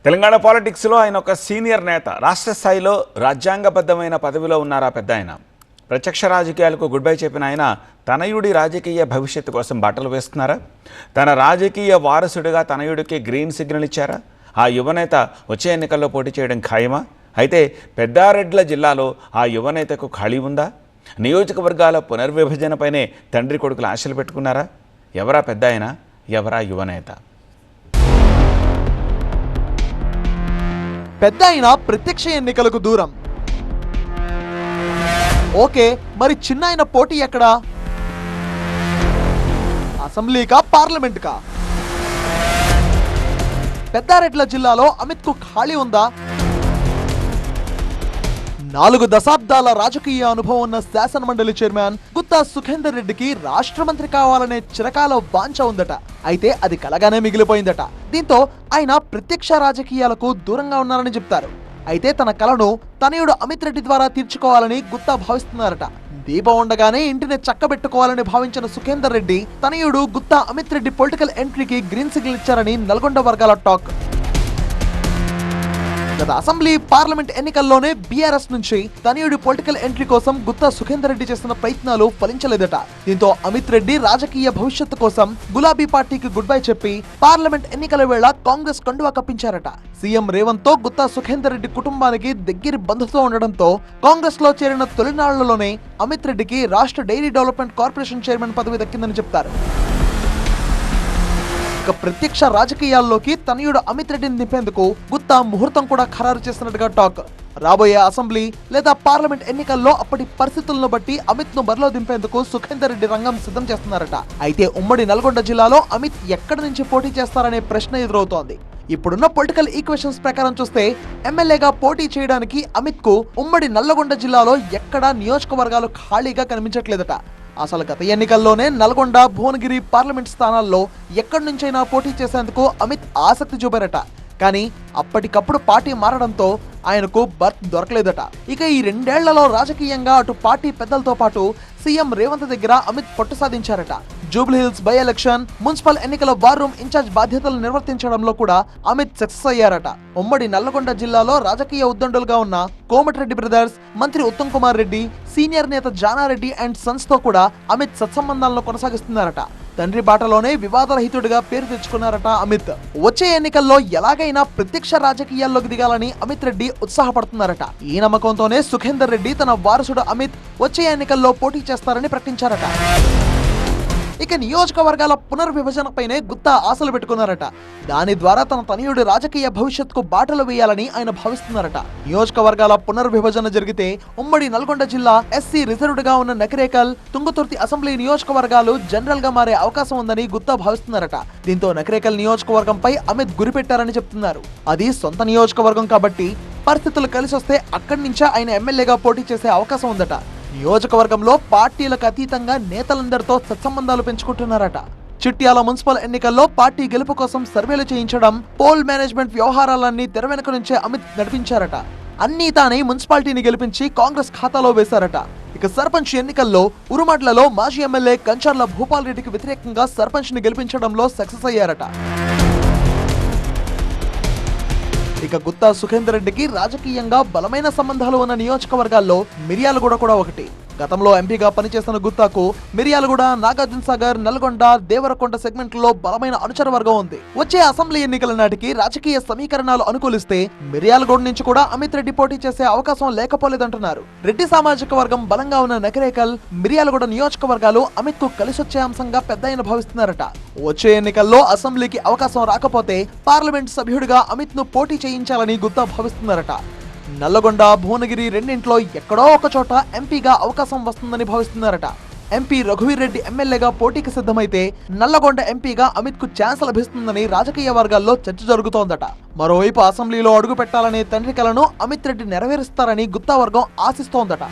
తెలంగాణ పాలిటిక్స్లో ఆయన ఒక సీనియర్ నేత. రాష్ట్ర స్థాయిలో రాజ్యాంగబద్ధమైన పదవిలో ఉన్నారా పెద్ద ఆయన. ప్రత్యక్ష రాజకీయాలకు గుడ్ బై చెప్పిన ఆయన తనయుడి రాజకీయ భవిష్యత్తు కోసం బట్టలు వేస్తున్నారా? తన రాజకీయ వారసుడిగా తనయుడికి గ్రీన్ సిగ్నల్ ఇచ్చారా? ఆ యువనేత వచ్చే ఎన్నికల్లో పోటీ చేయడం ఖాయమా? అయితే పెద్దారెడ్ల జిల్లాలో ఆ యువనేతకు ఖాళీ ఉందా? నియోజకవర్గాల పునర్విభజనపైనే తండ్రి కొడుకులు ఆశలు పెట్టుకున్నారా? ఎవరా పెద్ద ఆయన, ఎవరా యువనేత? పెద్ద అయినా ప్రత్యక్ష ఎన్నికలకు దూరం. ఓకే, మరి చిన్న అయిన పోటీ ఎక్కడా? అసెంబ్లీకా, పార్లమెంట్కా? పెద్దారెడ్ల జిల్లాలో అమిత్ కు ఖాళీ ఉందా? 4 దశాబ్దాల రాజకీయ అనుభవం ఉన్న శాసనమండలి చైర్మన్ గుత్తా సుఖేందర్ రెడ్డికి రాష్ట్ర మంత్రి కావాలనే చిరకాల వాంఛ ఉందట. అయితే అది కలగానే మిగిలిపోయిందట. దీంతో ఆయన ప్రత్యక్ష రాజకీయాలకు దూరంగా ఉన్నారని చెప్తారు. అయితే తన కలను తనయుడు అమిత్ రెడ్డి ద్వారా తీర్చుకోవాలని గుత్తా భావిస్తున్నారట. దీపం ఉండగానే ఇంటిని చక్కబెట్టుకోవాలని భావించిన సుఖేందర్ రెడ్డి తనయుడు గుత్తా అమిత్ రెడ్డి పొలిటికల్ ఎంట్రీకి గ్రీన్ సిగ్నల్ ఇచ్చారని నల్గొండ వర్గాల టాక్. గత అసెంబ్లీ, పార్లమెంట్ ఎన్నికల్లోనే బీఆర్ఎస్ నుంచి తనయుడి పొలిటికల్ ఎంట్రీ కోసం గుత్తా సుఖేందర్ రెడ్డి చేసిన ప్రయత్నాలు ఫలించలేదట. దీంతో అమిత్ రెడ్డి రాజకీయ భవిష్యత్తు కోసం గులాబీ పార్టీకి గుడ్ బై చెప్పి పార్లమెంట్ ఎన్నికల వేళ కాంగ్రెస్ కండువా కప్పించారట. సీఎం రేవంత్ తో గుత్తా సుఖేందర్ రెడ్డి కుటుంబానికి దగ్గరి బంధుతో ఉండడంతో కాంగ్రెస్ లో చేరిన తొలినాళ్లలోనే అమిత్ రెడ్డికి రాష్ట్ర డైరీ డెవలప్మెంట్ కార్పొరేషన్ చైర్మన్ పదవి దక్కిందని చెప్తారు. ప్రత్యక్ష రాజకీయాల్లోకి తనయుడు అమిత్ రెడ్డిని నింపేందుకు గుత్తా ముహూర్తం కూడా ఖరారు చేస్తున్నట్టుగా టాక్. రాబోయే అసెంబ్లీ లేదా పార్లమెంట్ ఎన్నికల్లో అప్పటి పరిస్థితులను బట్టి అమిత్ ను బరిలో దింపేందుకు సుఖేందర్ రెడ్డి రంగం సిద్ధం చేస్తున్నారట. అయితే ఉమ్మడి నల్గొండ జిల్లాలో అమిత్ ఎక్కడి నుంచి పోటీ చేస్తారనే ప్రశ్న ఎదురవుతోంది. ఇప్పుడున్న పొలిటికల్ ఈక్వేషన్స్ ప్రకారం చూస్తే ఎమ్మెల్యేగా పోటీ చేయడానికి అమిత్ కు ఉమ్మడి నల్లగొండ జిల్లాలో ఎక్కడా నియోజకవర్గాలు ఖాళీగా కనిపించట్లేదట. అసలు గత ఎన్నికల్లోనే నల్గొండ, భువనగిరి పార్లమెంట్ స్థానాల్లో ఎక్కడి నుంచైనా పోటీ చేసేందుకు అమిత్ ఆసక్తి చూపారట. కానీ అప్పటికప్పుడు పార్టీ మారడంతో ఆయనకు బర్త్ దొరకలేదట. ఇక ఈ 2 ఏళ్లలో రాజకీయంగా అటు పార్టీ పెద్దలతో పాటు సీఎం రేవంత్ దగ్గర అమిత్ పట్టు సాధించారట. జూబ్లీహిల్స్ బై ఎలక్షన్, మున్సిపల్ ఎన్నికల వార్ రూమ్ ఇన్ఛార్జ్ బాధ్యతలు నిర్వర్తించడంలో కూడా అమిత్ సక్సెస్ అయ్యారట. ఉమ్మడి నల్లగొండ జిల్లాలో రాజకీయ ఉద్దండులుగా ఉన్న కోమటిరెడ్డి బ్రదర్స్, మంత్రి ఉత్తమ్ కుమార్ రెడ్డి, సీనియర్ నేత జానారెడ్డి అండ్ సన్స్ తో కూడా అమిత్ సత్సంబంధాలను కొనసాగిస్తున్నారట. తండ్రి బాటలోనే వివాదరహితుడిగా పేరు తెచ్చుకున్నారట అమిత్. వచ్చే ఎన్నికల్లో ఎలాగైనా ప్రత్యక్ష రాజకీయాల్లోకి దిగాలని అమిత్ రెడ్డి ఉత్సాహపడుతున్నారట. ఈ నమ్మకంతోనే సుఖేందర్ రెడ్డి తన వారసుడు అమిత్ వచ్చే ఎన్నికల్లో పోటీ చేస్తారని ప్రకటించారట. ఇక నియోజకవర్గాల పునర్విభజనపైనే గుత్తా ఆశలు పెట్టుకున్నారట. దాని ద్వారా తన తనయుడి రాజకీయ భవిష్యత్తుకు బాటలు వేయాలని ఆయన భావిస్తున్నారట. నియోజకవర్గాల పునర్విభజన జరిగితే ఉమ్మడి నల్గొండ జిల్లా ఎస్సీ రిజర్వ్డ్ గా ఉన్న నకిరేకల్, తుంగతుర్తి అసెంబ్లీ నియోజకవర్గాలు జనరల్ గా మారే అవకాశం ఉందని గుత్తా భావిస్తున్నారట. దీంతో నకిరేకల్ నియోజకవర్గంపై అమిత్ గురిపెట్టారని చెప్తున్నారు. అది సొంత నియోజకవర్గం కాబట్టి పరిస్థితులు కలిసొస్తే అక్కడి నుంచే ఆయన ఎమ్మెల్యేగా పోటీ చేసే అవకాశం ఉందట. నియోజకవర్గంలో పార్టీలకు అతీతంగా నేతలందరితో సత్సంబంధాలు పెంచుకుంటున్నారట. చిట్యాల మున్సిపల్ ఎన్నికల్లో పార్టీ గెలుపు కోసం సర్వేలు చేయించడం, పోల్ మేనేజ్మెంట్ వ్యవహారాలన్నీ తెర వెనుక నుంచే అమిత్ నడిపించారట. అన్నీ తానే మున్సిపాలిటీని గెలిపించి కాంగ్రెస్ ఖాతాలో వేశారట. ఇక సర్పంచ్ ఎన్నికల్లో ఉరుమట్లలో మాజీ ఎమ్మెల్యే కంచర్ల భూపాల్ రెడ్డికి వ్యతిరేకంగా సర్పంచ్ ని గెలిపించడంలో సక్సెస్ అయ్యారట. ఇక గుత్తా సుఖేందర్ రెడ్డికి రాజకీయంగా బలమైన సంబంధాలు ఉన్న నియోజకవర్గాల్లో మిర్యాలగూడ కూడా ఒకటి. గతంలో ఎంపీగా పనిచేసిన గుత్తాకు మిర్యాలగూడ, నాగార్జున సాగర్, నల్గొండ, దేవరకొండ సెగ్మెంట్లలో బలమైన అనుచర వర్గం ఉంది. వచ్చే అసెంబ్లీ ఎన్నికల నాటికి రాజకీయ సమీకరణాలు అనుకూలిస్తే మిర్యాలగూడ నుంచి కూడా అమిత్ రెడ్డి పోటీ చేసే అవకాశం లేకపోలేదంటున్నారు. రెడ్డి సామాజిక వర్గం బలంగా ఉన్న నకిరేకల్, మిర్యాలగూడ నియోజకవర్గాలు అమిత్ కు కలిసొచ్చే అంశంగా పెద్ద భావిస్తున్నారట. వచ్చే ఎన్నికల్లో అసెంబ్లీకి అవకాశం రాకపోతే పార్లమెంట్ సభ్యుడిగా అమిత్ ను పోటీ చేయించాలని గుత్తా భావిస్తున్నారట. నల్లగొండ, భువనగిరి రెండింట్లో ఎక్కడో ఒక చోట ఎంపీగా అవకాశం వస్తుందని భావిస్తున్నారట. ఎంపీ రఘువీర్ రెడ్డి ఎమ్మెల్యేగా పోటీకి సిద్ధమైతే నల్లగొండ ఎంపీగా అమిత్ కు ఛాన్స్ లభిస్తుందని రాజకీయ వర్గాల్లో చర్చ జరుగుతోందట. మరోవైపు అసెంబ్లీలో అడుగు పెట్టాలనే తండ్రి కలను అమిత్ రెడ్డి నెరవేరుస్తారని గుత్తా వర్గం ఆశిస్తోందట.